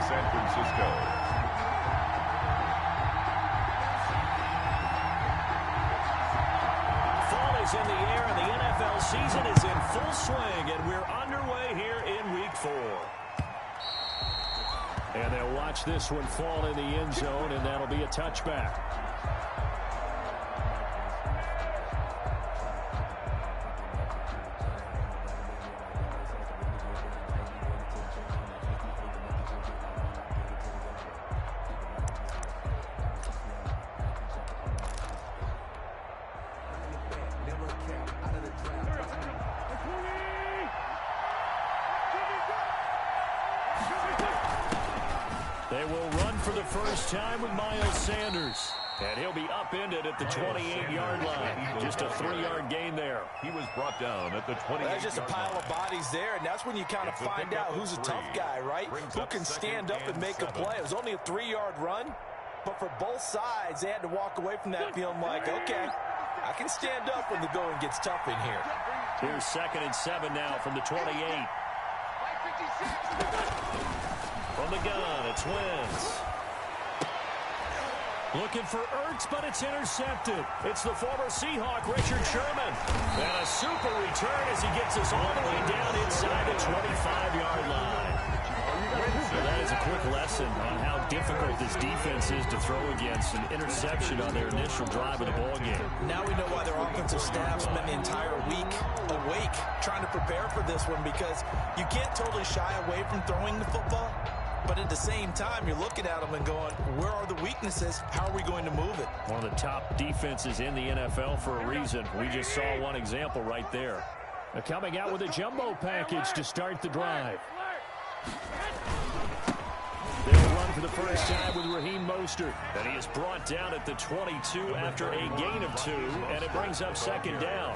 San Francisco. Fall is in the air, and the NFL season is in full swing, and we're underway here in Week 4. And they'll watch this one fall in the end zone, and that'll be a touchback. They will run for the first time with Miles Sanders. And he'll be upended at the 28-yard line. Just a 3-yard gain there. He was brought down at the 28-yard line. That's just a pile of bodies there, and that's when you kind of find out who's a tough guy, right? Who can stand up and make a play. It was only a 3-yard run, but for both sides, they had to walk away from that feeling like, okay, I can stand up when the going gets tough in here. Here's 2nd and 7 now from the 28. From the gun, it's Wentz. Looking for Ertz, but it's intercepted. It's the former Seahawk, Richard Sherman. And a super return as he gets us all the way down inside the 25-yard line. So that is a quick lesson on how difficult this defense is to throw against. An interception on their initial drive of the ballgame. Now we know why their offensive staff spent the entire week awake trying to prepare for this one, because you can't totally shy away from throwing the football. But at the same time, you're looking at them and going, where are the weaknesses? How are we going to move it? One of the top defenses in the NFL for a reason. We just saw one example right there. They're coming out with a jumbo package to start the drive. They'll run for the first time with Raheem Mostert. And he is brought down at the 22 after a gain of 2, and it brings up 2nd down.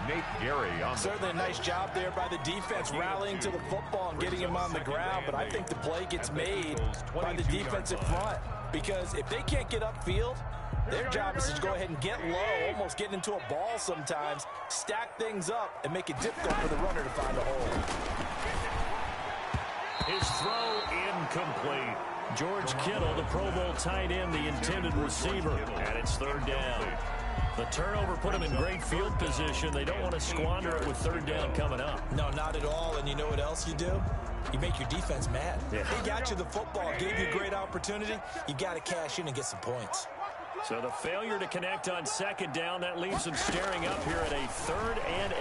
Nate Gary on certainly a nice job there by the defense rallying to the football and getting him on the ground, but I think the play gets made by the defensive front, because if they can't get upfield, their job is to go ahead and get low, almost get into a ball sometimes, stack things up, and make it difficult for the runner to find a hole. His throw incomplete. George Kittle, the Pro Bowl tight end, the intended receiver, and it's 3rd down. The turnover put them in great field position. They don't want to squander it with 3rd down coming up. No, not at all. And you know what else you do? You make your defense mad. Yeah. They got you the football, gave you a great opportunity. You got to cash in and get some points. So the failure to connect on 2nd down, that leaves them staring up here at a 3rd and 8.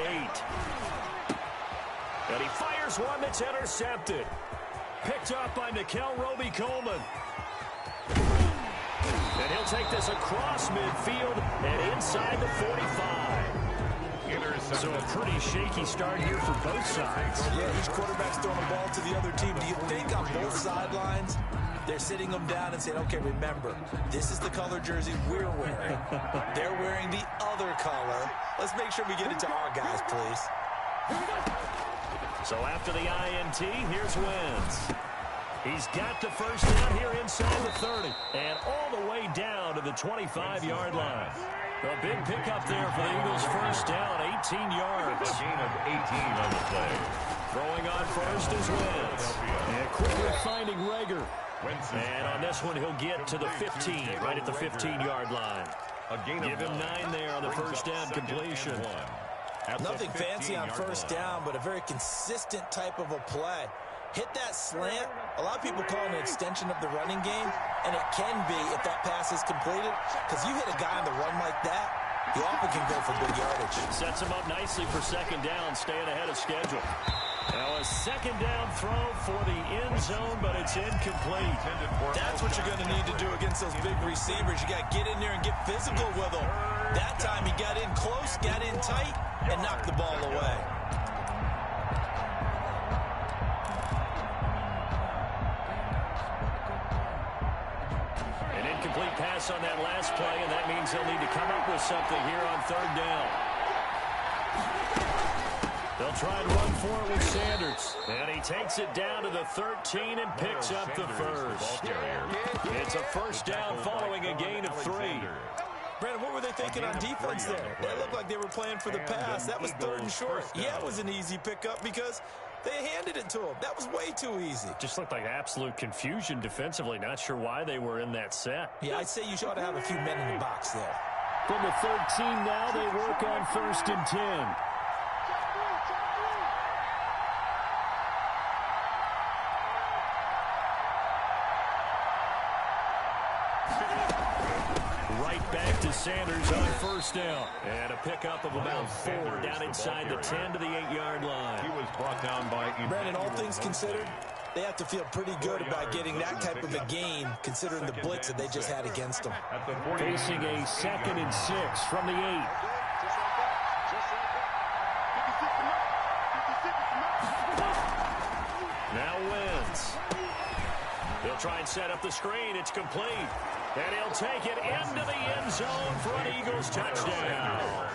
And he fires one that's intercepted. Picked up by Nickel Roby-Coleman. And he'll take this across midfield and inside the 45. So a pretty shaky start here for both sides. Yeah, each quarterback's throwing the ball to the other team. Do you think on both sidelines they're sitting them down and saying, okay, remember, this is the color jersey we're wearing. They're wearing the other color. Let's make sure we get it to our guys, please. So after the INT, here's Wentz. He's got the first down here inside the 30 and all the way down to the 25-yard line. A big pickup there for the Eagles' first down, 18 yards. A gain of 18 on the play. Throwing on first is Wentz. And quickly finding Rager. And on this one, he'll get to the 15, right at the 15-yard line. Give him 9 there on the first down completion. Nothing fancy on first down, but a very consistent type of a play. Hit that slant. A lot of people call it an extension of the running game, and it can be if that pass is completed, because you hit a guy on the run like that, he often can go for big yardage. Sets him up nicely for 2nd down, staying ahead of schedule. Now a 2nd down throw for the end zone, but it's incomplete. That's what you're going to need to do against those big receivers. You got to get in there and get physical with them. That time he got in close, got in tight, and knocked the ball away. Complete pass on that last play, and that means they'll need to come up with something here on 3rd down. They'll try and run for it with Sanders. And he takes it down to the 13 and picks up the first. It's a first down following a gain of 3. Brandon, what were they thinking on defense there? It looked like they were playing for the pass. That was 3rd and short. Yeah, it was an easy pickup because They handed it to him. That was way too easy. Just looked like absolute confusion defensively. Not sure why they were in that set. Yeah, I'd say you ought to have a few men in the box there. From the 13 now, they work on 1st and 10. Right back to Sanders on 1st down. And a pickup of about 4 down inside the 10 to the 8-yard line. He was brought down by... Brandon, all things considered, they have to feel pretty good about getting that type of a gain, considering the blitz that they just had against them. Facing a 2nd and 6 from the 8. Now wins. He'll try and set up the screen. It's complete. And he'll take it into the end zone for an Eagles touchdown.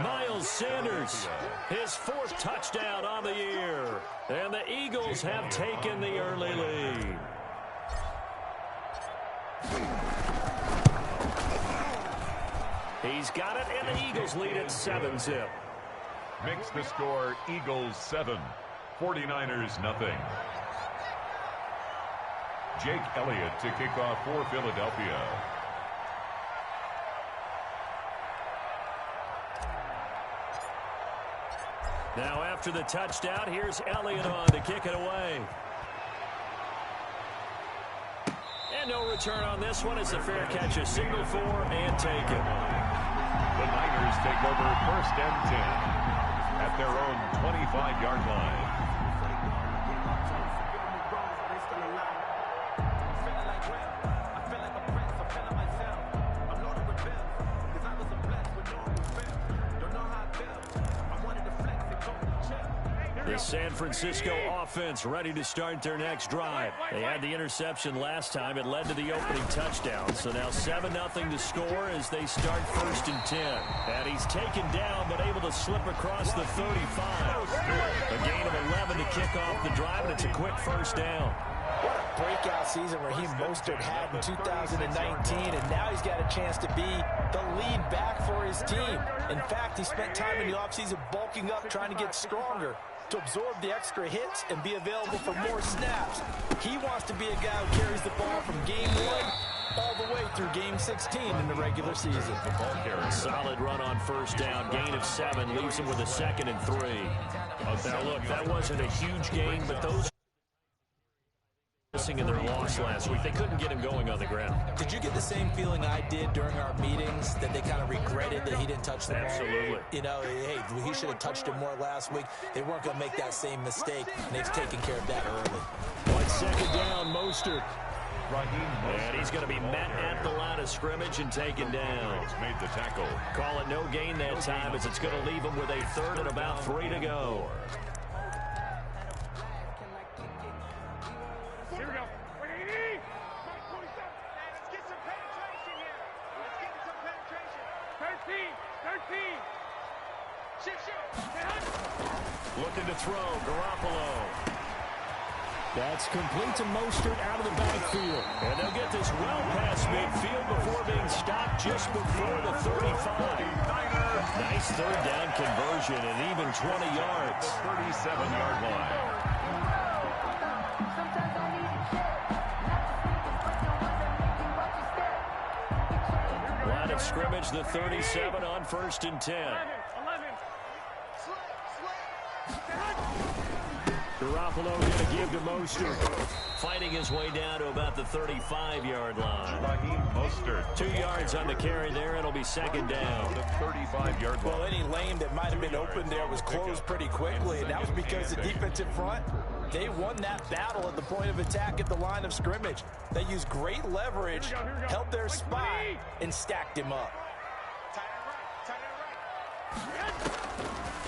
Miles Sanders, his 4th touchdown on the year. And the Eagles have taken the early lead. He's got it, and the Eagles lead at 7-zip. Makes the score Eagles 7, 49ers nothing. Jake Elliott to kick off for Philadelphia. Now after the touchdown, here's Elliott on to kick it away. And no return on this one. It's a fair catch, a signal for, and take it. The Niners take over 1st and 10 at their own 25-yard line. The San Francisco offense ready to start their next drive. They had the interception last time. It led to the opening touchdown. So now 7-0 to score as they start 1st and 10. And he's taken down but able to slip across the 35. A gain of 11 to kick off the drive, and it's a quick 1st down. What a breakout season Raheem Mostert had in 2019, and now he's got a chance to be the lead back for his team. In fact, he spent time in the offseason bulking up, trying to get stronger, to absorb the extra hits and be available for more snaps. He wants to be a guy who carries the ball from game 1 all the way through game 16 in the regular season. Solid run on 1st down. Gain of 7 leaves him with a 2nd and 3. Now look, that wasn't a huge gain, but those in their loss last week, they couldn't get him going on the ground. Did you get the same feeling I did during our meetings, that they kind of regretted that he didn't touch the ball? Absolutely. You know, hey, he should have touched it more last week. They weren't going to make that same mistake, and they've taken care of that early. 2nd down, Mostert. And he's going to be met at the line of scrimmage and taken down. Made the tackle. Call it no gain that time, as it's going to leave him with a 3rd and about 3 to go. Here we go. Let's get some penetration here. Let's get some penetration. 13. Shift. Looking to throw, Garoppolo. That's complete to Mostert out of the backfield. And they'll get this well past midfield before being stopped just before the 35. Nice 3rd down conversion and even 20 yards. 37-yard line. Line of scrimmage, the 37 on 1st and 10. 11. Garoppolo going to give to Mostert. Fighting his way down to about the 35-yard line. Raheem Mostert. 2 yards on the carry there. It'll be 2nd down. The 35-yard line. Well, any lane that might have been open there was closed pretty quickly, and that was because the defensive front, they won that battle at the point of attack at the line of scrimmage. They used great leverage, held their spot, and stacked him up.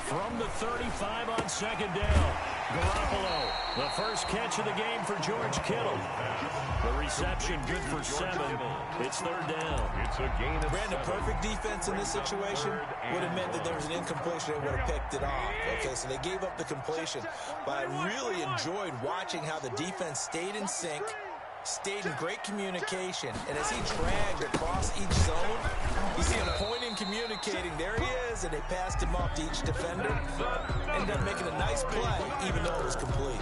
From the 35 on 2nd down. Garoppolo, the first catch of the game for George Kittle. The reception good for 7. It's 3rd down. It's a gain of Brandon, 7. perfect defense in this situation would have meant that there was an incompletion and would have picked it off. Okay, so they gave up the completion. But I really enjoyed watching how the defense stayed in sync, stayed in great communication. And as he dragged across each zone, you see him pointing, communicating. There he is, and they passed him off to each defender. Ended up making a nice play, even though it was complete.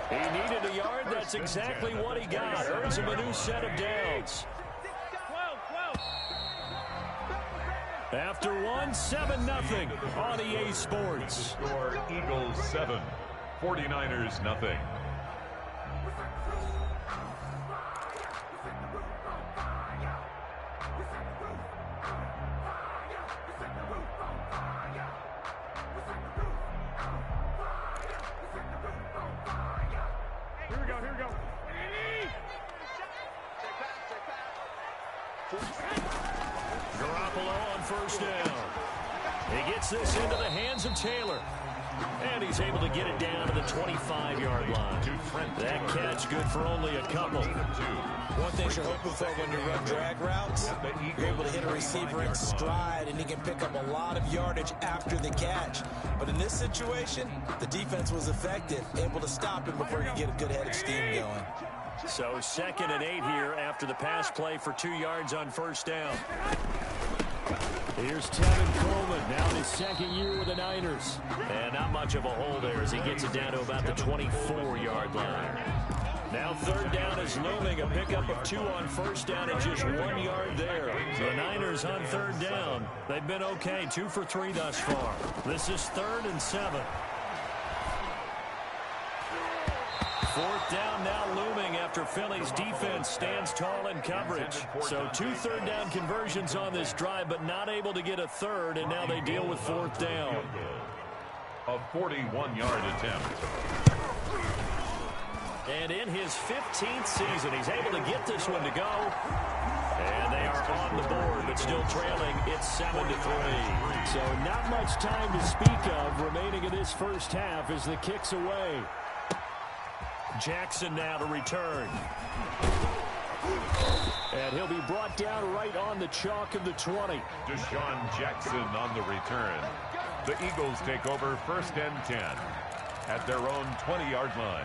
He needed a yard. That's exactly what he got. Earns him a new set of downs. After one, 7-0 on EA Sports. Score Eagles 7, 49ers nothing. Here we go. Garoppolo on first down. He gets this into the hands of Taylor. And he's able to get it down to the 25-yard line. That catch good for only a couple. One thing you're hoping for when you run drag routes, you're able to hit a receiver in stride, and he can pick up a lot of yardage after the catch. But in this situation, the defense was effective, able to stop him before he could get a good head of steam going. So 2nd and 8 here after the pass play for 2 yards on first down. Here's Tevin Coleman, now his 2nd year with the Niners. And not much of a hole there as he gets it down to about the 24-yard line. Now 3rd down is looming, a pickup of 2 on first down and just 1 yard there. The Niners on 3rd down. They've been okay, 2 for 3 thus far. This is 3rd and 7. 4th down now looming after Philly's defense stands tall in coverage. So 2 3rd down conversions on this drive, but not able to get a 3rd, and now they deal with 4th down. A 41-yard attempt. And in his 15th season, he's able to get this one to go. And they are on the board, but still trailing. It's 7-3. So not much time to speak of remaining in this first half as the kick's away. Jackson now to return. And he'll be brought down right on the chalk of the 20. Deshaun Jackson on the return. The Eagles take over 1st and 10 at their own 20-yard line.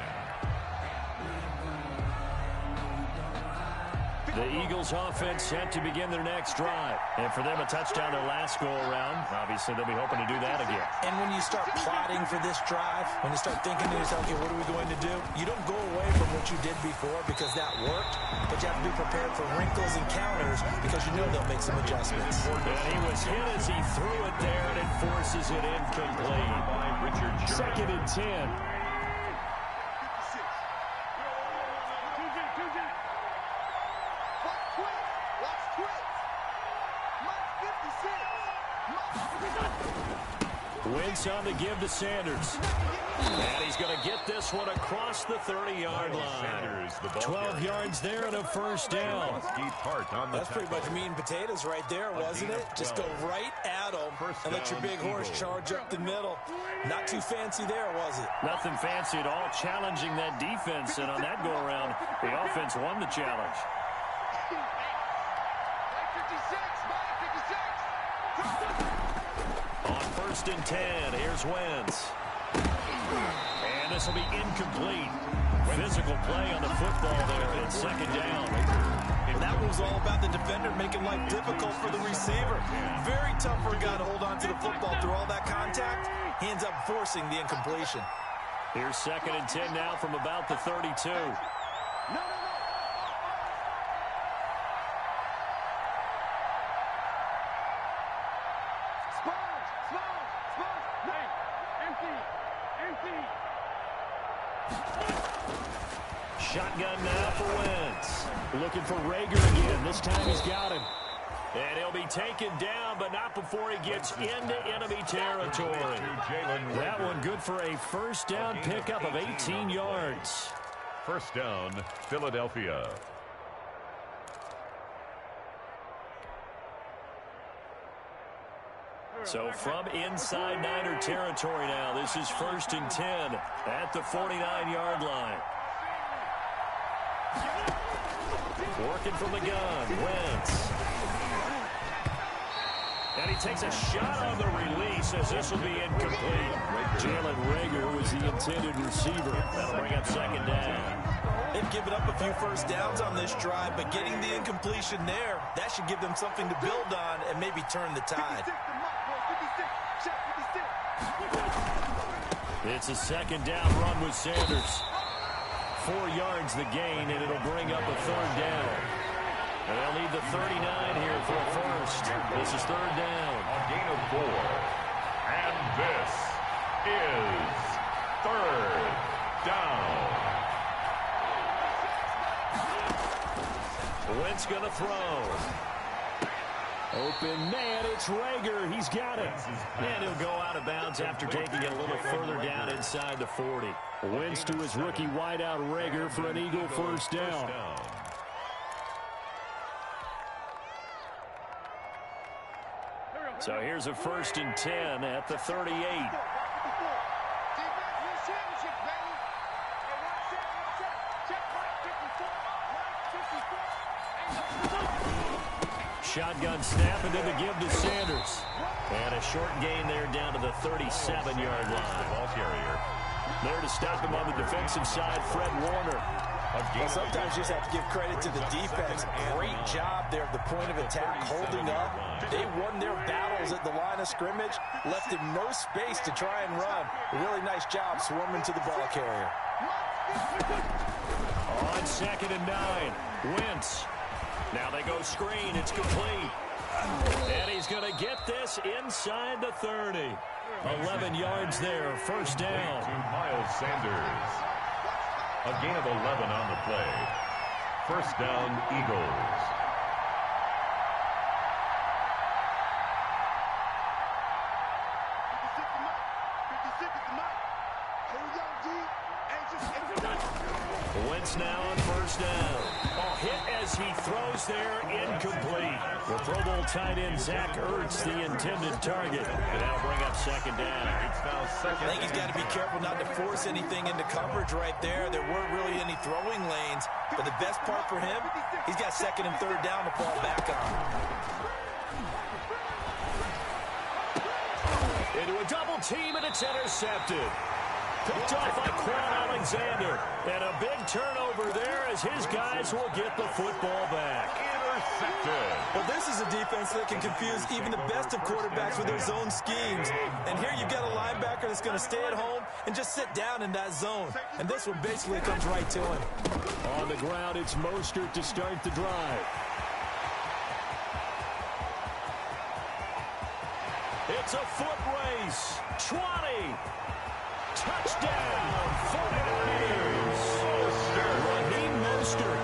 The Eagles offense set to begin their next drive. And for them, a touchdown their last go-around. Obviously, they'll be hoping to do that again. And when you start plotting for this drive, when you start thinking to yourself, okay, what are we going to do? You don't go away from what you did before because that worked, but you have to be prepared for wrinkles and counters because you know they'll make some adjustments. And he was hit as he threw it there, and it forces it incomplete. By Richard Sherman. 2nd and 10. Wentz on the give to Sanders. And he's going to get this one across the 30-yard line. 12 yards there and a first down. That's pretty much meat and potatoes right there, wasn't it? Just go right at them and let your big horse charge up the middle. Not too fancy there, was it? Nothing fancy at all, challenging that defense. And on that go-around, the offense won the challenge. On 1st and 10, here's Wentz. And this will be incomplete. Physical play on the football there at 2nd down. And that was all about the defender making life difficult for the receiver. Very tough for a guy to hold on to the football through all that contact. He ends up forcing the incompletion. Here's 2nd and 10 now from about the 32. Shotgun now for Wentz. Looking for Rager again. This time he's got him. And he'll be taken down, but not before he gets into enemy territory. That one good for a first down pickup of 18 yards. First down, Philadelphia. So from inside Niner territory now, this is 1st and 10 at the 49-yard line. Working from the gun, Wentz. And he takes a shot on the release as this will be incomplete. Jalen Rager, who was is the intended receiver. That'll bring up second down. They've given up a few first downs on this drive, but getting the incompletion there, that should give them something to build on and maybe turn the tide. It's a second down run with Sanders. 4 yards the gain, and it'll bring up a third down. And they'll need the 39 here for a first. This is third down. A gain of 4. And this is third down. Wentz going to throw. Open man, it's Rager. He's got it. And he'll go out of bounds after taking it a little further down inside the 40. Wentz to his rookie wideout Rager for an Eagle first down. So here's a 1st and 10 at the 38. Shotgun snap, and then the give to Sanders. And a short gain there down to the 37-yard line. Ball carrier. There to stop him on the defensive side, Fred Warner. Well, sometimes you just have to give credit to the defense. Great job there at the point of attack, holding up. They won their battles at the line of scrimmage, left him no space to try and run. A really nice job swarming to the ball carrier. On 2nd and 9, Wentz. Now they go screen. It's complete. And he's going to get this inside the 30. 11 yards there. First down. To Miles Sanders. A gain of 11 on the play. First down, Eagles. Wentz now on first down. Oh, hit as he throws there, incomplete. The Pro Bowl tight end Zach Ertz, the intended target. And that'll bring up second down. It's now second. I think he's got to be careful not to force anything into coverage right there. There weren't really any throwing lanes. But the best part for him, he's got 2nd and 3rd down to fall back on. Into a double team, and it's intercepted. Picked off by Quan Alexander. And a big turnover there as his guys will get the football back. Intercepted. Well, this is a defense that can confuse even the best of quarterbacks with their zone schemes. And here you've got a linebacker that's going to stay at home and just sit down in that zone. And this one basically comes right to him. On the ground, it's Mostert to start the drive. It's a foot race. 20. Touchdown, 49ers. Raheem Mostert,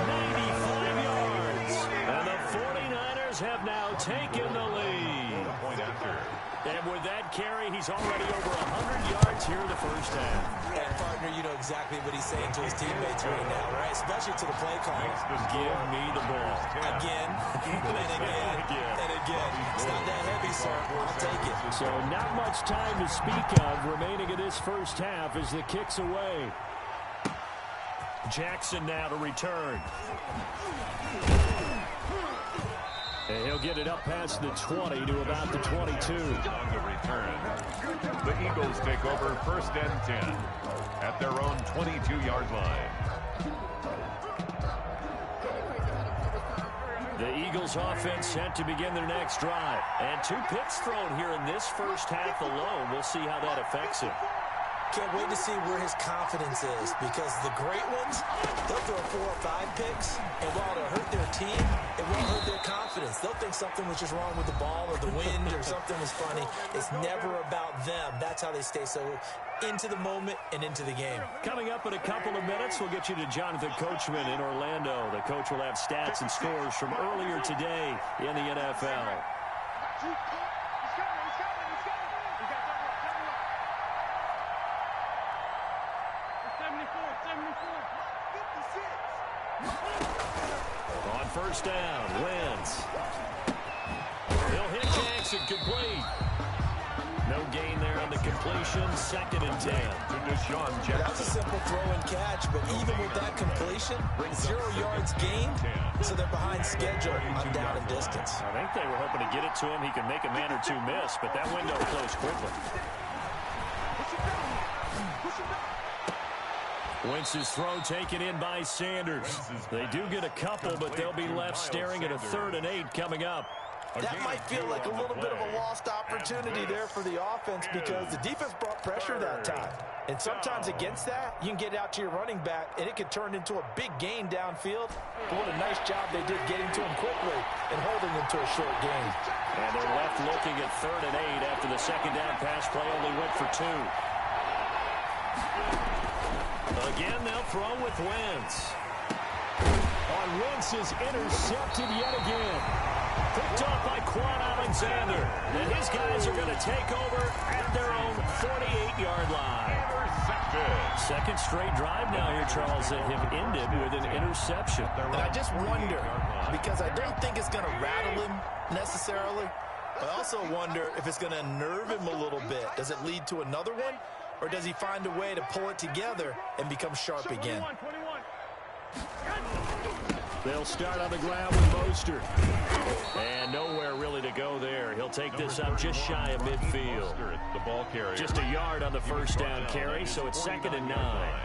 95 yards. And the 49ers have now taken the lead. Point after. And with that carry, he's already over 100 yards here in the first half. And, partner, you know exactly what he's saying to his teammates right now, right? Especially to the play caller. Give me the ball. Again, and again, and again. It's not that heavy, sir. I'll take it. So not much time to speak of remaining in this first half as the kick's away. Jackson now to return. And he'll get it up past the 20 to about the 22. On the return. The Eagles take over 1st and 10 at their own 22-yard line. The Eagles offense set to begin their next drive. And 2 picks thrown here in this first half alone. We'll see how that affects him. Can't wait to see where his confidence is, because the great ones, they'll throw 4 or 5 picks, and while it'll hurt their team, it won't hurt their confidence. They'll think something was just wrong with the ball or the wind or something was funny. It's never about them. That's how they stay so into the moment and into the game. Coming up in a couple of minutes, we'll get you to Jonathan Coachman in Orlando. The coach will have stats and scores from earlier today in the NFL. On first down, Wentz. He'll hit Jackson, complete. No gain there on the completion. 2nd and 10. To Deshaun Jackson. That was a simple throw and catch, but even with that completion, 0 yards gained, so they're behind schedule on down and distance. I think they were hoping to get it to him. He could make a man or 2 miss, but that window closed quickly. Wentz's throw taken in by Sanders. They do get a couple, but they'll be left staring at a 3rd and 8 coming up. That might feel like a little bit of a lost opportunity there for the offense because the defense brought pressure that time. And sometimes against that, you can get out to your running back, and it could turn into a big gain downfield. But what a nice job they did getting to him quickly and holding him to a short gain. And they're left looking at 3rd and 8 after the second down pass play only went for 2. Again, they'll throw with Wentz. Wentz is intercepted yet again. Picked off by Quan Alexander. And his guys are going to take over at their own 48-yard line. Intercepted. Second straight drive now here, Charles, that have ended with an interception. And I just wonder, because I don't think it's going to rattle him necessarily. I also wonder if it's going to unnerve him a little bit. Does it lead to another one? Or does he find a way to pull it together and become sharp again? They'll start on the ground with Mostert. And nowhere really to go there. He'll take this up just shy of midfield. The ball carrier. Just a yard on the first down carry, so it's 2nd and 9.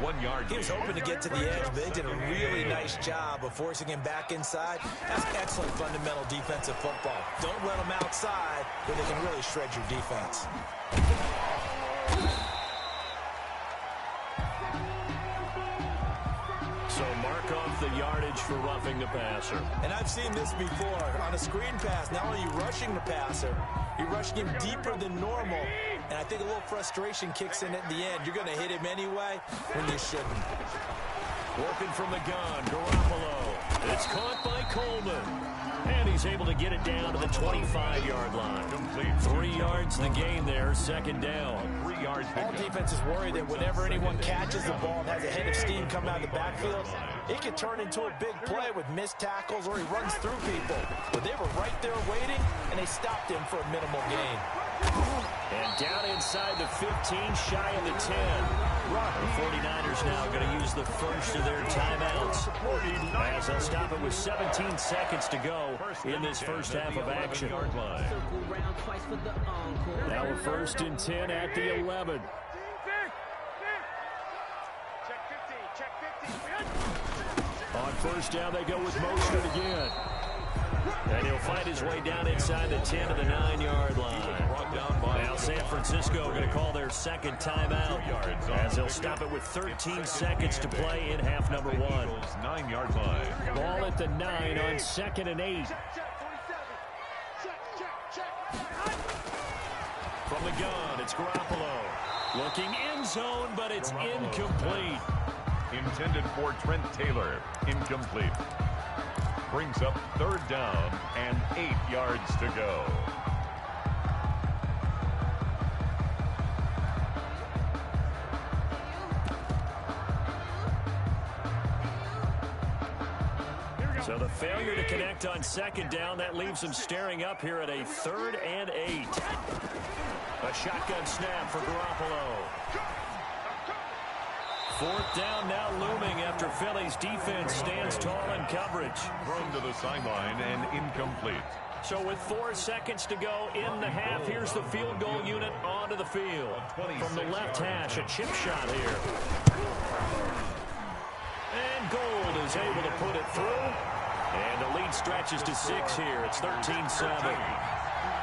1 yard. He was hoping to get to the edge, but they did a really nice job of forcing him back inside. That's excellent fundamental defensive football. Don't let them outside where they can really shred your defense. So mark off the yardage for roughing the passer. And I've seen this before. On a screen pass, not only are you rushing the passer, you're rushing him deeper than normal. And I think a little frustration kicks in at the end. You're going to hit him anyway when you shouldn't. Working from the gun, Garoppolo. It's caught by Coleman. And he's able to get it down to the 25-yard line. Complete. 3 yards the gain there, 2nd down. 3 yards. All defenses worry that whenever anyone catches the ball and has a head of steam coming out of the backfield, it can turn into a big play with missed tackles or he runs through people. But they were right there waiting, and they stopped him for a minimal gain. And down inside the 15, shy of the 10. The 49ers now going to use the first of their timeouts, as they'll stop it with 17 seconds to go in this first half of action. Now we're 1st and 10 at the 11. On first down, they go with Mostert again. And he'll find his way down inside the 10 to the 9-yard line. Now San Francisco going to call their 2nd timeout, as they'll stop it with 13 seconds to play in half number 1. 9-yard line. Ball at the 9 on 2nd and 8. From the gun, it's Garoppolo. Looking end zone, but it's incomplete. Intended for Trent Taylor. Incomplete. Brings up 3rd down and 8 yards to go. So the failure to connect on 2nd down, that leaves them staring up here at a 3rd and 8. A shotgun snap for Garoppolo. 4th down now looming after Philly's defense stands tall in coverage. Thrown to the sideline and incomplete. So with 4 seconds to go in the half, here's the field goal unit onto the field. From the left hash, a chip shot here. And Gold is able to put it through. And the lead stretches to 6 here. It's 13-7.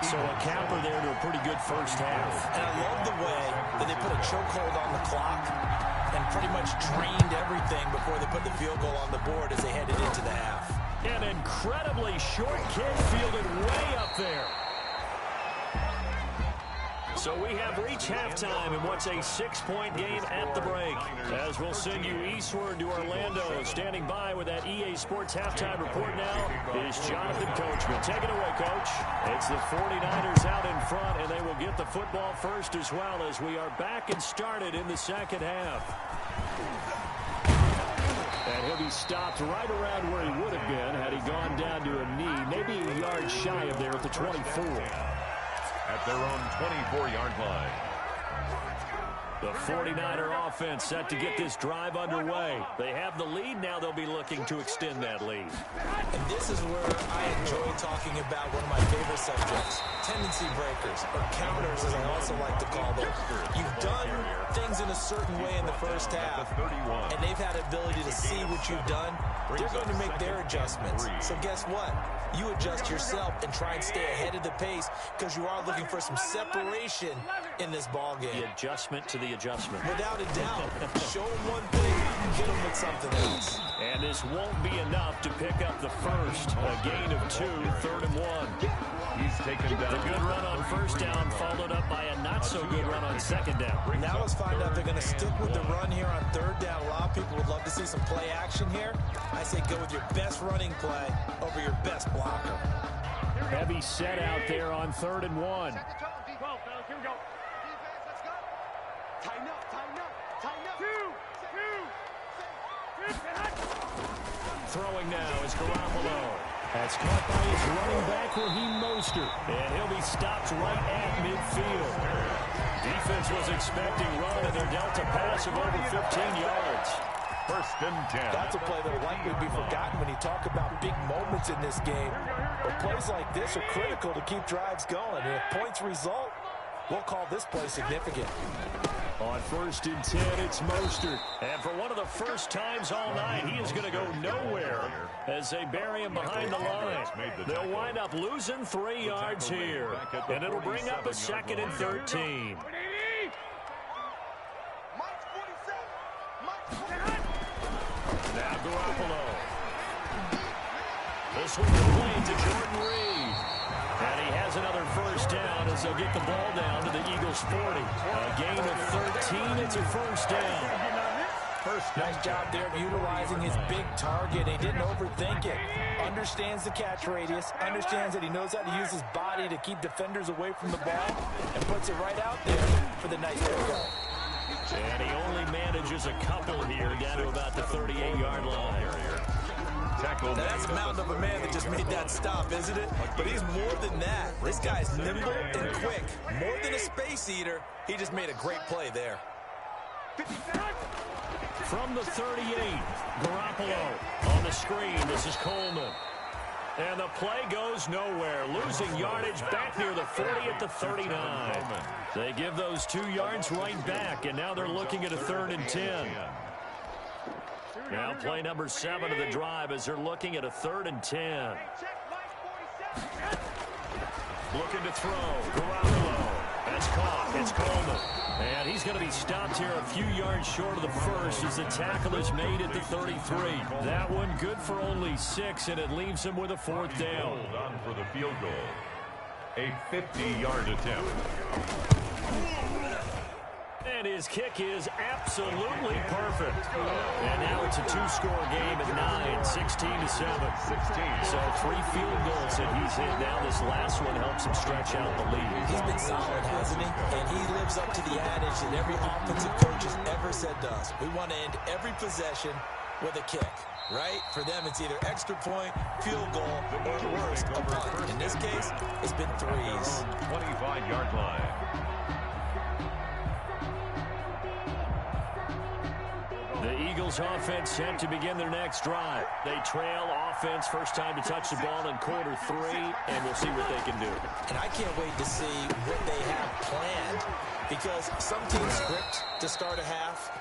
So a capper there to a pretty good first half. And I love the way that they put a chokehold on the clock and pretty much drained everything before they put the field goal on the board as they headed into the half. An incredibly short kick fielded way up there. So we have reached halftime in what's a 6-point game at the break. As we'll send you eastward to Orlando. Standing by with that EA Sports halftime report now is Jonathan Coachman. Take it away, Coach. It's the 49ers out in front, and they will get the football first as well as we are back and started in the second half. And he'll be stopped right around where he would have been had he gone down to a knee, maybe a yard shy of there at the 24. At their own 24-yard line. The 49er offense set to get this drive underway. They have the lead. Now they'll be looking to extend that lead. And this is where I enjoy talking about one of my favorite subjects, tendency breakers, or counters as I also like to call them. You've done things in a certain way in the first half, and they've had the ability to see what you've done, they're going to make their adjustments. So guess what? You adjust yourself and try and stay ahead of the pace because you are looking for some separation in this ball game. The adjustment to the adjustment. Without a doubt. Show them one thing, hit them with something else. And this won't be enough to pick up the first. A gain of 2, 3rd and 1. He's taken down. The good run on first down followed up by a not-so-good run on second down. Now let's find out if they're going to stick with the run here on 3rd down. A lot of people would love to see some play action here. I say go with your best running play over your best blocker. Heavy set out there on 3rd and 1. Well, fellas, here we go. Defense, let's go. Tighten up, tighten up, tighten up. 2, 2. Throwing now is Garoppolo. That's caught by his running back Raheem Mostert. And he'll be stopped right at midfield. Defense was expecting run, and they're dealt a pass of over 15 yards. 1st and 10. That's a play that will likely be forgotten when you talk about big moments in this game. But plays like this are critical to keep drives going. And if points result, we'll call this play significant. On 1st and 10, it's Mostert. And for one of the first times all night, he is going to go nowhere as they bury him behind the line. They'll wind up losing 3 yards here. And it'll bring up a 2nd and 13. Now Garoppolo. This one played to Jordan Reed. And he has another first down as they'll get the ball down to the Eagles' 40. A gain of 13. It's a first down. Nice job there of utilizing his big target. He didn't overthink it. Understands the catch radius. Understands that he knows how to use his body to keep defenders away from the ball. And puts it right out there for the nice pickup. And he only manages a couple here down to about the 38-yard line. Now that's a mountain of a man that just made that stop, isn't it? But he's more than that. This guy's nimble and quick. More than a space eater, he just made a great play there. From the 38, Garoppolo on the screen. This is Coleman. And the play goes nowhere. Losing yardage back near the 40 at the 39. They give those 2 yards right back, and now they're looking at a 3rd and 10. Now play number 7 of the drive as they're looking at a 3rd and 10. Looking to throw. Garoppolo. That's caught. It's Coleman. And he's going to be stopped here a few yards short of the first as the tackle is made at the 33. That one good for only 6, and it leaves him with a 4th down. Hold on for the field goal. A 50-yard attempt. And his kick is absolutely perfect. And now it's a 2-score game at 9, 16-7. So 3 field goals that he's hit now. This last one helps him stretch out the lead. He's been solid, hasn't he? And he lives up to the adage that every offensive coach has ever said to us. We want to end every possession with a kick, right? For them, it's either extra point, field goal, or worse, a punt. In this case, it's been 3s. 25-yard line. The Eagles offense set to begin their next drive. They trail offense, first time to touch the ball in quarter 3, and we'll see what they can do. And I can't wait to see what they have planned, because some teams script to start a half.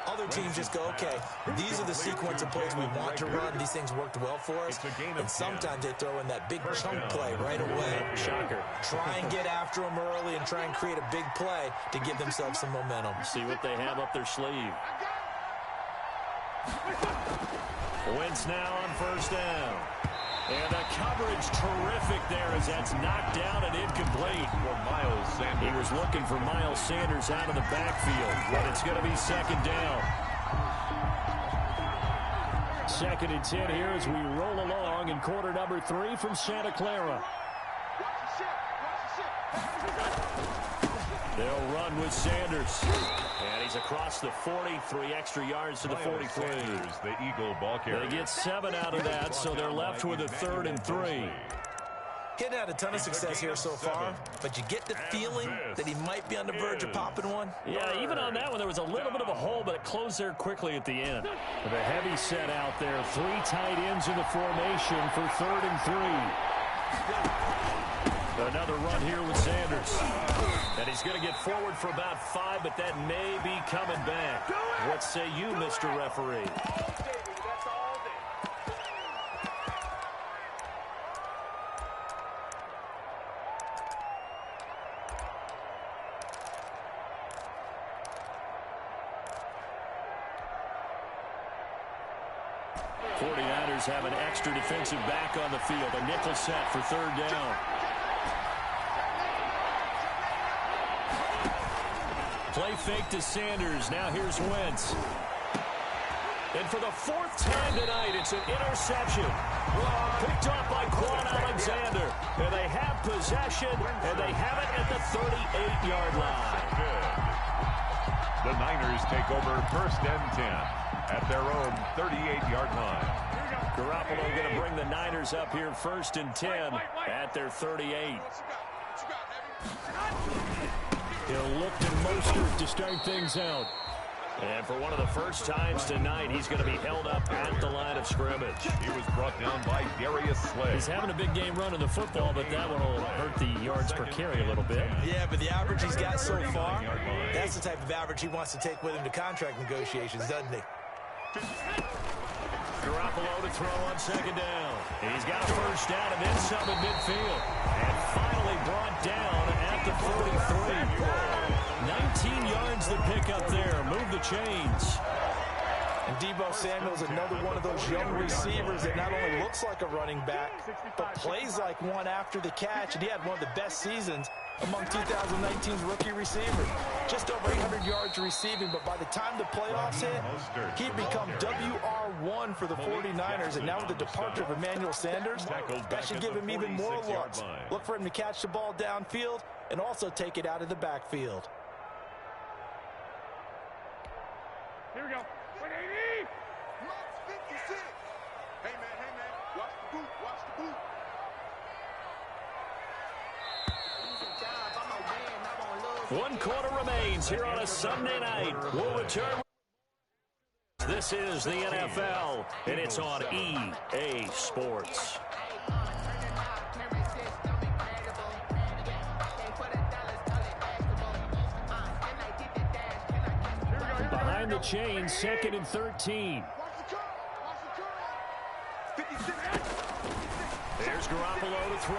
Other teams just go, okay, these are the sequence of plays we want to run. These things worked well for us. And sometimes they throw in that big chunk play right away. Shocker. Try and get after them early and try and create a big play to give themselves some momentum. See what they have up their sleeve. Wentz now on first down. And the coverage terrific there as that's knocked down and incomplete. For Miles Sanders. He was looking for Miles Sanders out of the backfield, but it's going to be 2nd down. 2nd and 10 here as we roll along in quarter number 3 from Santa Clara. They'll run with Sanders. And he's across the 40, 3 extra yards to the 43. The Eagle ball carrier. They get 7 out of that, so they're left with a 3rd and 3. Getting had a ton of success here so far, but you get the feeling that he might be on the verge of popping one. Yeah, even on that one, there was a little bit of a hole, but it closed there quickly at the end. With a heavy set out there, 3 tight ends in the formation for 3rd and 3. Another run here with Sanders. And he's going to get forward for about 5, but that may be coming back. What say you, Mr. Referee? 49ers have an extra defensive back on the field. A nickel set for 3rd down. Play fake to Sanders. Now here's Wentz. And for the 4th time tonight, it's an interception. Picked off by Quan Alexander. And they have possession, and they have it at the 38-yard line. The Niners take over 1st and 10 at their own 38-yard line. Garoppolo going to bring the Niners up here 1st and 10 at their 38. He'll look to Mostert to start things out. And for one of the first times tonight, he's going to be held up at the line of scrimmage. He was brought down by Darius Slay. He's having a big game running the football, but that one will hurt the yards per carry a little bit. Yeah, but the average he's got so far, that's the type of average he wants to take with him to contract negotiations, doesn't he? Garoppolo to throw on 2nd down. He's got a 1st down and then some in midfield. And finally brought down at the 43. 19 yards to pick up there. Move the chains. And Deebo Samuel's another one of those young receivers that not only looks like a running back, but plays like one after the catch. And he had one of the best seasons among 2019's rookie receivers. Just over 800 yards receiving, but by the time the playoffs hit, he'd become WR1 for the 49ers. And now with the departure of Emmanuel Sanders, that should give him even more looks. Look for him to catch the ball downfield and also take it out of the backfield. Here we go. 180. Max 56. Hey, man. Watch the boot. One quarter remains here on a Sunday night. We'll return. This is the NFL, and it's on EA Sports. Behind the chain, 2nd and 13. There's Garoppolo to throw.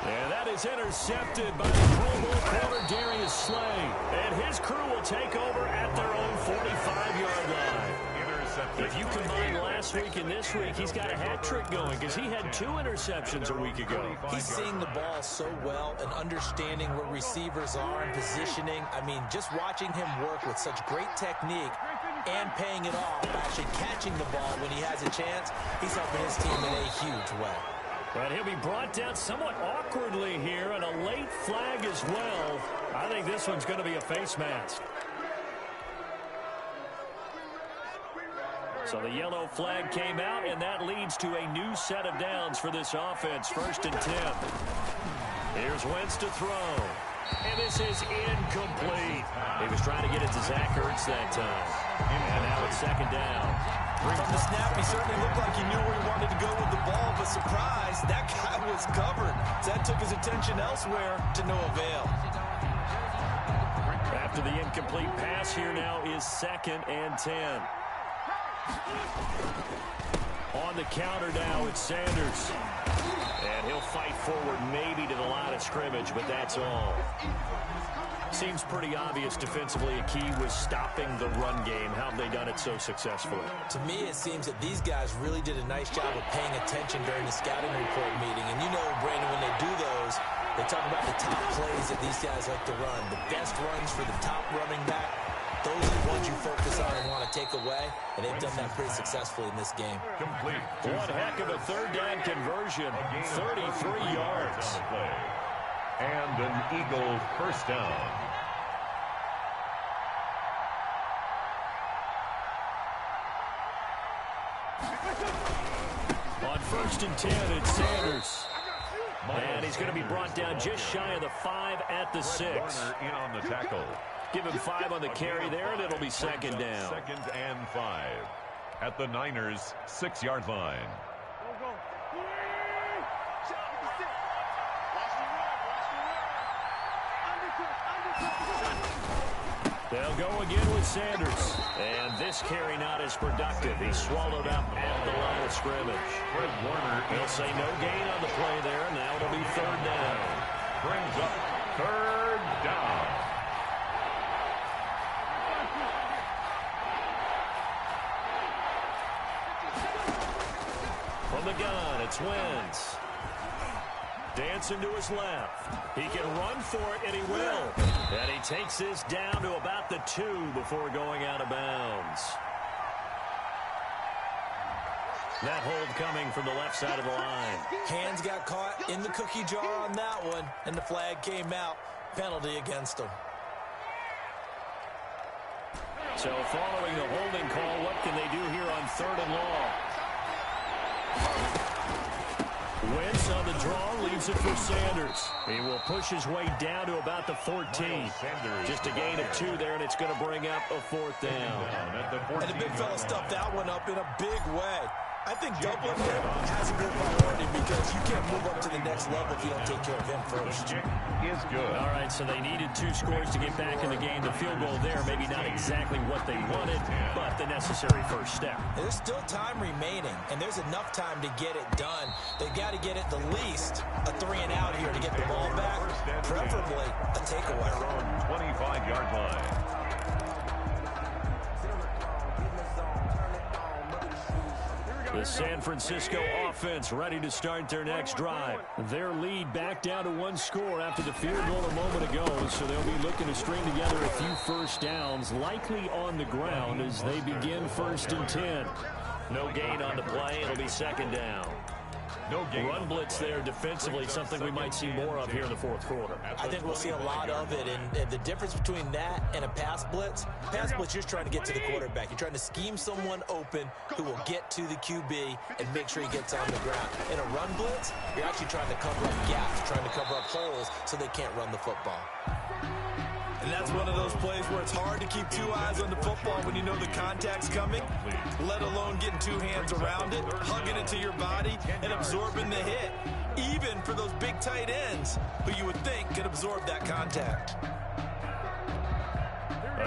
And that is intercepted by the Pro Bowl corner Darius Slay. And his crew will take over at their own 45-yard line. If you combine last week and this week, he's got a hat trick going because he had 2 interceptions a week ago. He's seeing the ball so well and understanding where receivers are and positioning. I mean, just watching him work with such great technique and paying it off, actually catching the ball when he has a chance, he's helping his team in a huge way. But he'll be brought down somewhat awkwardly here, and a late flag as well. I think this one's going to be a face mask. So the yellow flag came out, and that leads to a new set of downs for this offense. 1st and 10. Here's Wentz to throw. And this is incomplete. He was trying to get it to Zach Ertz that time. And now it's 2nd down. From the snap, he certainly looked like he knew where he wanted to go with the ball, but surprise, that guy was covered. So that took his attention elsewhere to no avail. After the incomplete pass, here now is 2nd and 10. On the counter now, it's Sanders. And he'll fight forward maybe to the line of scrimmage, but that's all. Seems pretty obvious defensively a key was stopping the run game. How have they done it so successfully? To me, it seems that these guys really did a nice job of paying attention during the scouting report meeting. And you know, Brandon, when they do those, they talk about the top plays that these guys like to run. The best runs for the top running back. Those are the ones you focus on and want to take away. And they've done that pretty successfully in this game. Complete. One heck of a 3rd down conversion. 33 yards. And an Eagle 1st down. On 1st and 10, it's Sanders. And he's going to be brought down just shy of the 5 at the 6. In on the tackle. Give him 5 on the carry there, and it'll be 2nd down. 2nd and 5 at the Niners' 6-yard line. They'll go again with Sanders. And this carry not as productive. He's swallowed up at the line of scrimmage. They'll say no gain on the play there. Now it'll be third down. Brings up third down. From the gun, it's Wentz. Dancing to his left. He can run for it, and he will. And he takes this down to about the 2 before going out of bounds. That hold coming from the left side of the line. Hands got caught in the cookie jar on that one, and the flag came out. Penalty against him. So following the holding call, what can they do here on 3rd and long? Wentz on the draw, leaves it for Sanders. He will push his way down to about the 14. Just a gain of 2 there, and it's going to bring up a 4th down. And the big fella stuffed that one up in a big way. I think doubling him has a good priority because you can't move up to the next level if you don't take care of him first. Is good. All right, so they needed 2 scores to get back in the game. The field goal there, maybe not exactly what they wanted, but the necessary first step. There's still time remaining, and there's enough time to get it done. They've got to get it the least a 3 and out here to get the ball back, preferably a takeaway. 25-yard line. The San Francisco offense ready to start their next drive. Their lead back down to 1 score after the field goal a moment ago, so they'll be looking to string together a few first downs, likely on the ground as they begin 1st and 10. No gain on the play. It'll be 2nd down. No gain. Run blitz there defensively, something we might see more of here in the 4th quarter. I think we'll see a lot of it, and the difference between that and a pass blitz, you're just trying to get to the quarterback. You're trying to scheme someone open who will get to the QB and make sure he gets on the ground. In a run blitz, you're actually trying to cover up gaps, trying to cover up holes so they can't run the football. And that's one of those plays where it's hard to keep 2 eyes on the football when you know the contact's coming, let alone getting 2 hands around it, hugging it to your body, and absorbing the hit, even for those big tight ends who you would think could absorb that contact.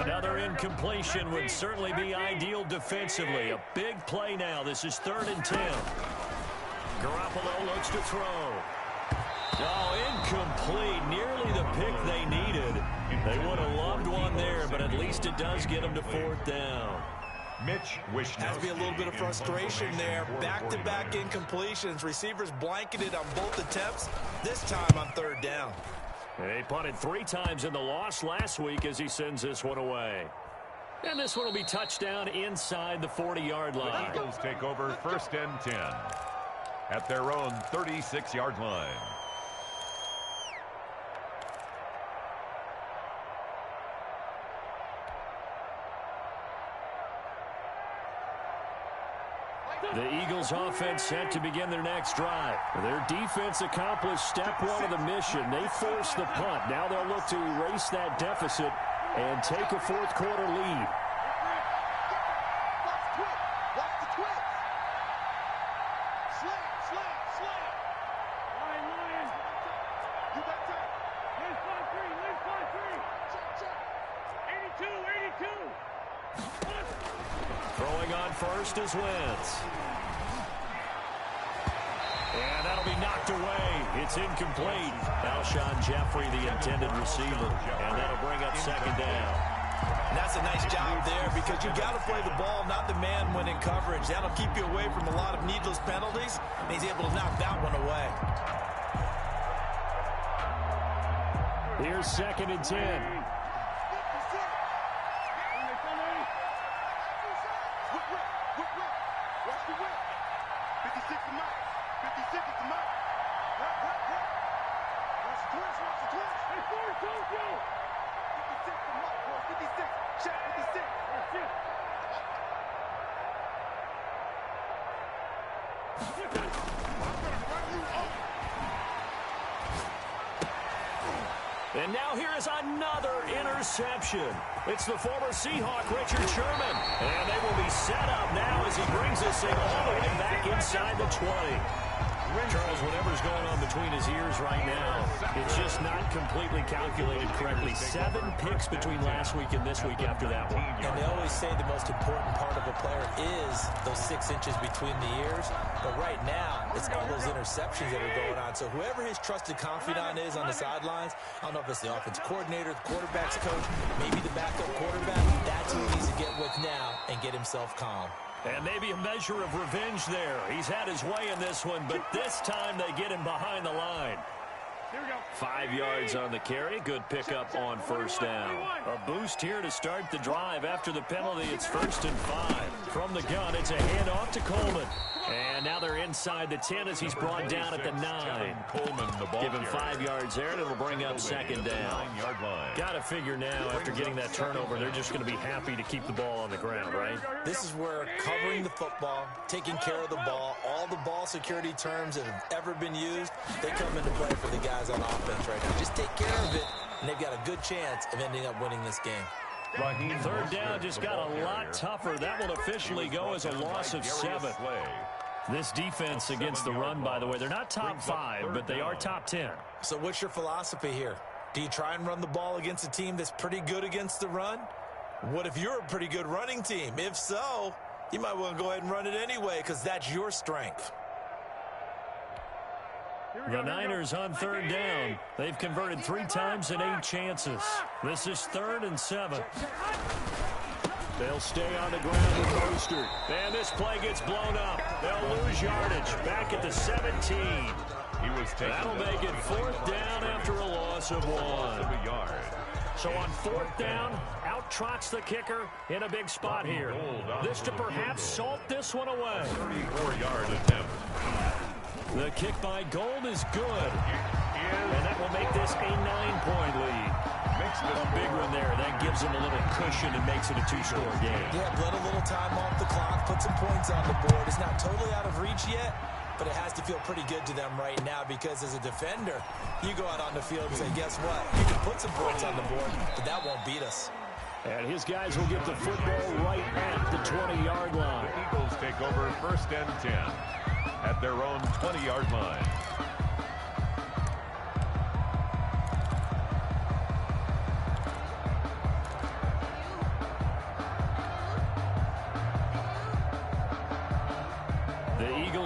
Another incompletion would certainly be ideal defensively. A big play now. This is 3rd and 10. Garoppolo looks to throw. Oh, incomplete. Nearly the pick they needed. They would have loved one there, but at least it does get them to 4th down. Mitch Wishnowsky. Has to be a little bit of frustration there. Back-to-back incompletions. Receivers blanketed on both attempts. This time on 3rd down. He punted 3 times in the loss last week as he sends this one away. And this one will be touchdown inside the 40-yard line. The Eagles take over 1st and 10 at their own 36-yard line. The Eagles offense set to begin their next drive. Their defense accomplished step 1 of the mission. They forced the punt. Now they'll look to erase that deficit and take a 4th quarter lead. Watch the twist. Slam. Lion. You got time. Lean 5-3. 82. Throwing on first is Wentz. And that'll be knocked away. It's incomplete. Alshon Jeffrey, the intended receiver. And that'll bring up 2nd down. And that's a nice job there because you've got to play the ball, not the man when in coverage. That'll keep you away from a lot of needless penalties, and he's able to knock that one away. Here's 2nd and 10. Watch the whip. 56 to Mike. 56 to Mike. Watch the twist. Hey, 4 told you. 56 to Mike, boy. 56. Check 56. That's it. And now here is another interception. It's the former Seahawk, Richard Sherman. And they will be set up now as he brings this thing all the way back inside the 20. Charles, whatever's going on between his ears right now, it's just not completely calculated correctly. 7 picks between last week and this week after that one. And they always say the most important part of a player is those 6 inches between the ears. But right now, it's all those interceptions that are going on. So whoever his trusted confidant is on the sidelines, I don't know if it's the offense coordinator, the quarterback's coach, maybe the backup quarterback, that's who he needs to get with now and get himself calm. And maybe a measure of revenge there. He's had his way in this one, but this time they get him behind the line. 5 yards on the carry. Good pickup on first down. A boost here to start the drive. After the penalty, it's 1st and 5. From the gun, it's a handoff to Coleman. And now they're inside the 10 as he's brought down at the 9. Give him 5 yards there, and it'll bring up 2nd down. Got to figure now, after getting that turnover, they're just going to be happy to keep the ball on the ground, right? This is where covering the football, taking care of the ball, all the ball security terms that have ever been used, they come into play for the guys on offense right now. Just take care of it, and they've got a good chance of ending up winning this game. 3rd down just got a lot tougher. That will officially go as a loss of 7. This defense against the run, by the way, they're not top 5, but they are top 10. So what's your philosophy here? Do you try and run the ball against a team that's pretty good against the run? What if you're a pretty good running team? If so, you might want to go ahead and run it anyway because that's your strength. The Niners on 3rd down. They've converted 3 times in 8 chances. This is 3rd and 7. They'll stay on the ground with Mostert. And this play gets blown up. They'll lose yardage. Back at the 17. That'll make it 4th down after a loss of 1. So on 4th down, out trots the kicker in a big spot here. This to perhaps salt this one away. 34-yard attempt. The kick by Gold is good. And that will make this a 9-point lead. A big one there. That gives them a little cushion and makes it a 2-score game. Yeah, let a little time off the clock, put some points on the board. It's not totally out of reach yet, but it has to feel pretty good to them right now because as a defender, you go out on the field and say, guess what? You can put some points on the board, but that won't beat us. And his guys will get the football right at the 20-yard line. The Eagles take over 1st and 10 at their own 20-yard line.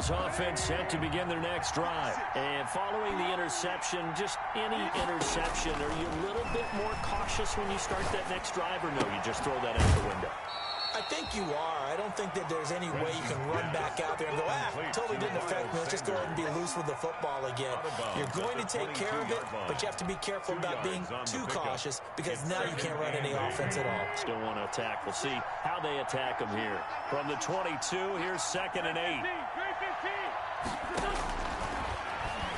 Offense set to begin their next drive. And following the interception, just any interception, are you a little bit more cautious when you start that next drive, or no, you just throw that out the window? I think you are. I don't think that there's any way you can run back out there and go, totally didn't affect me. Let's just go ahead and be loose with the football again. You're going to take care of it, but you have to be careful about being too cautious because now you can't run any offense at all. Still want to attack. We'll see how they attack them here. From the 22, here's 2nd and 8.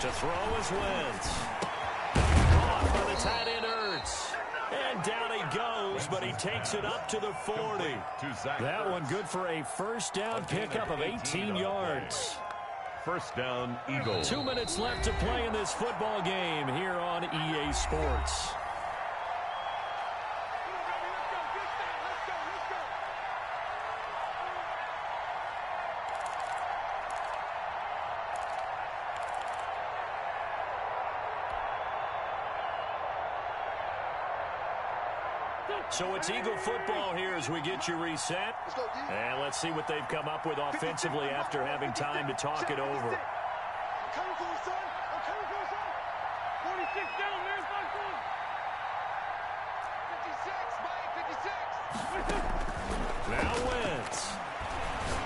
To throw is Wentz. Caught by the tight end Ertz. And down he goes, but he takes it up to the 40. That one good for a 1st down pickup of 18 yards. 1st down, Eagles. 2 minutes left to play in this football game here on EA Sports. So it's Eagle football here as we get you reset. And let's see what they've come up with offensively after having time to talk it over. I'm coming for you, son. I'm coming for you, son. 46 down, there's my son. 56, Mike, 56. Now Wentz.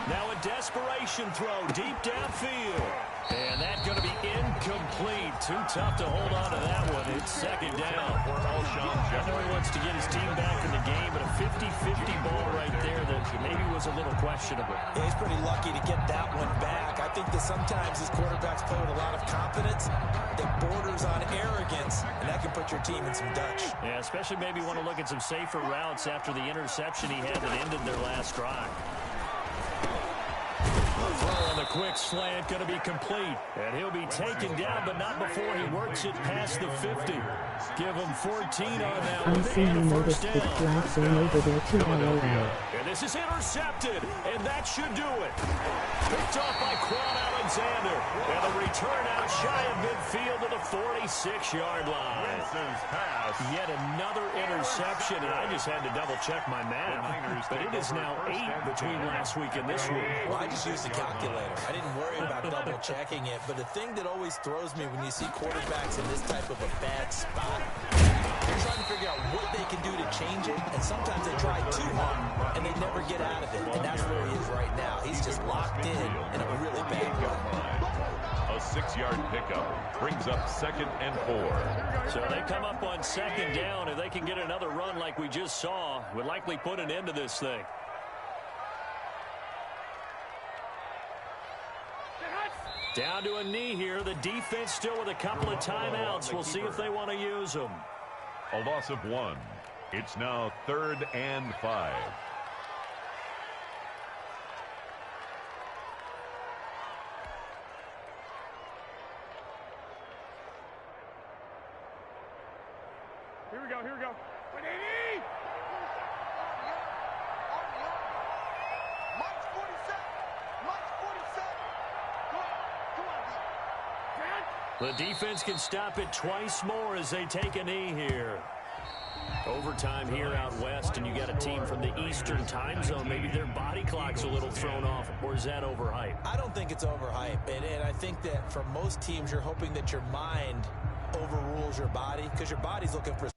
Now a desperation throw deep downfield. And that's going to be incomplete. Too tough to hold on to that one. It's 2nd down. I know he wants to get his team back in the game, but a 50-50 ball right there that maybe was a little questionable. Yeah, he's pretty lucky to get that one back. I think that sometimes his quarterbacks play with a lot of confidence that borders on arrogance, and that can put your team in some Dutch. Yeah, especially maybe want to look at some safer routes after the interception he had that ended their last drive. throw on the quick slant going to be complete. And he'll be taken down, but not before he works it past the 50. Give him 14 on that one. I see you noticed the flag zone over there too, LOL. And this is intercepted, and that should do it. Picked off by Quan Alexander. And the return out shy of midfield to the 46-yard line. Winston's pass. Yet another interception, and I just had to double-check my math. But it is now 8 between last week and this week. Well, I just used the calculator. I didn't worry about double-checking it. But the thing that always throws me when you see quarterbacks in this type of a bad spot, they're trying to figure out what they can do to change it. And sometimes they try too hard, and they never get out of it. And that's where he is right now. He's just locked in a really bad run. A 6-yard pickup brings up 2nd and 4. So they come up on 2nd down. If they can get another run like we just saw, would likely put an end to this thing. Down to a knee here. The defense still with a couple of timeouts. We'll see if they want to use them. A loss of 1. It's now 3rd and 5. Here we go, here we go. Mike's 47. Mike's 47. Come on, The defense can stop it twice more as they take a knee here. Overtime here out west, and you got a team from the Eastern time zone. Maybe their body clock's a little thrown off, or is that overhyped? I don't think it's overhyped, and I think that for most teams, you're hoping that your mind overrules your body because your body's looking for